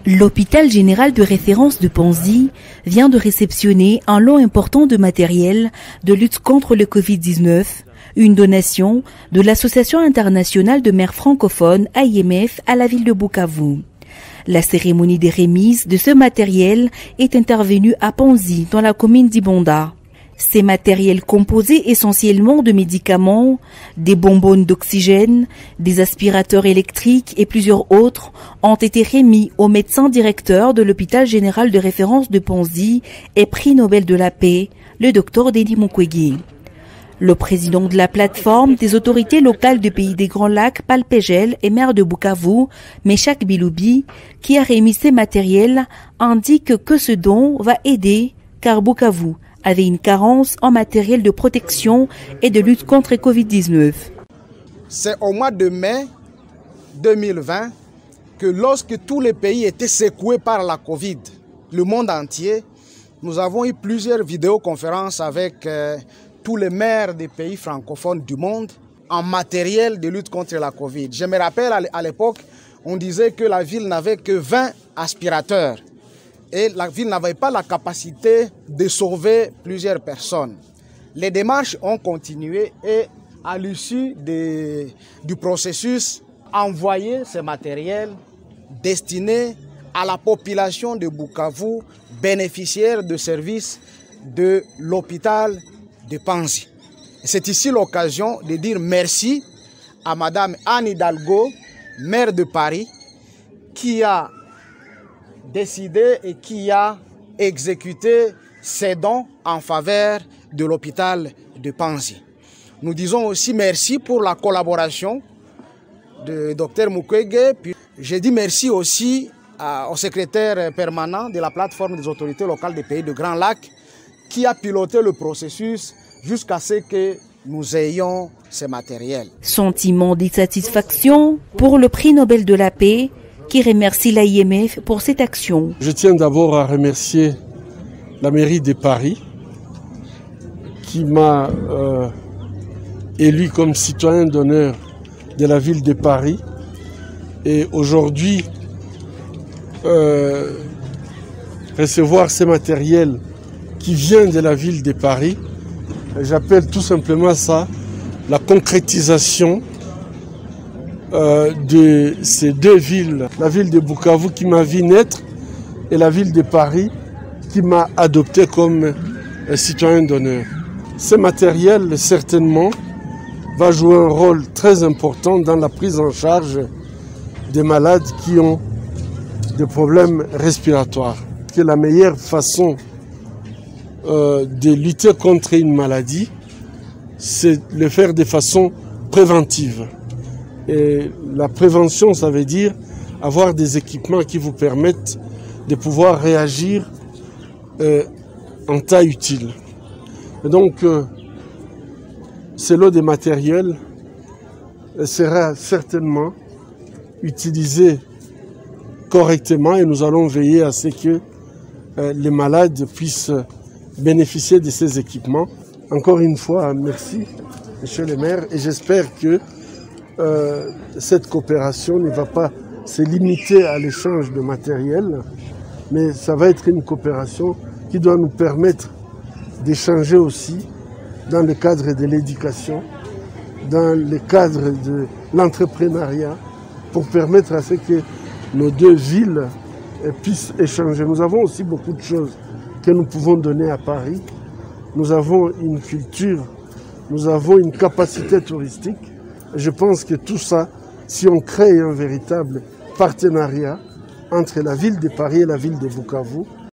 L'hôpital général de référence de Panzi vient de réceptionner un lot important de matériel de lutte contre le Covid-19, une donation de l'Association internationale de mères francophones AIMF à la ville de Bukavu. La cérémonie des remises de ce matériel est intervenue à Panzi, dans la commune d'Ibonda. Ces matériels composés essentiellement de médicaments, des bonbonnes d'oxygène, des aspirateurs électriques et plusieurs autres ont été remis au médecin directeur de l'hôpital général de référence de Panzi et prix Nobel de la paix, le Dr Denis Mukwege. Le président de la plateforme des autorités locales du pays des Grands Lacs, Palpégel et maire de Bukavu, Meshak Biloubi, qui a remis ces matériels, indique que ce don va aider car Bukavu avait une carence en matériel de protection et de lutte contre le Covid-19. C'est au mois de mai 2020 que lorsque tous les pays étaient secoués par la Covid, le monde entier, nous avons eu plusieurs vidéoconférences avec tous les maires des pays francophones du monde en matériel de lutte contre la Covid. Je me rappelle à l'époque, on disait que la ville n'avait que 20 aspirateurs. Et la ville n'avait pas la capacité de sauver plusieurs personnes. Les démarches ont continué et à l'issue du processus, envoyer ce matériel destiné à la population de Bukavu, bénéficiaire de services de l'hôpital de Panzi. C'est ici l'occasion de dire merci à Madame Anne Hidalgo, maire de Paris, qui a décidé et qui a exécuté ces dons en faveur de l'hôpital de Panzi. Nous disons aussi merci pour la collaboration de Dr Mukwege. Je dis merci aussi au secrétaire permanent de la plateforme des autorités locales des pays de Grands Lacs qui a piloté le processus jusqu'à ce que nous ayons ces matériels. Sentiment d'insatisfaction pour le prix Nobel de la paix qui remercie l'AIMF pour cette action. Je tiens d'abord à remercier la mairie de Paris qui m'a élu comme citoyen d'honneur de la ville de Paris. Et aujourd'hui, recevoir ces matériels qui viennent de la ville de Paris, j'appelle tout simplement ça la concrétisation de ces deux villes, la ville de Bukavu qui m'a vu naître et la ville de Paris qui m'a adopté comme citoyen d'honneur. Ce matériel, certainement, va jouer un rôle très important dans la prise en charge des malades qui ont des problèmes respiratoires. Que la meilleure façon de lutter contre une maladie, c'est le faire de façon préventive. Et la prévention, ça veut dire avoir des équipements qui vous permettent de pouvoir réagir en temps utile. Et donc, ce lot de matériel sera certainement utilisé correctement et nous allons veiller à ce que les malades puissent bénéficier de ces équipements. Encore une fois, merci, monsieur le maire, et j'espère que cette coopération ne va pas se limiter à l'échange de matériel, mais ça va être une coopération qui doit nous permettre d'échanger aussi dans le cadre de l'éducation, dans le cadre de l'entrepreneuriat, pour permettre à ce que nos deux villes puissent échanger. Nous avons aussi beaucoup de choses que nous pouvons donner à Paris. Nous avons une culture, nous avons une capacité touristique. Je pense que tout ça, si on crée un véritable partenariat entre la ville de Paris et la ville de Bukavu,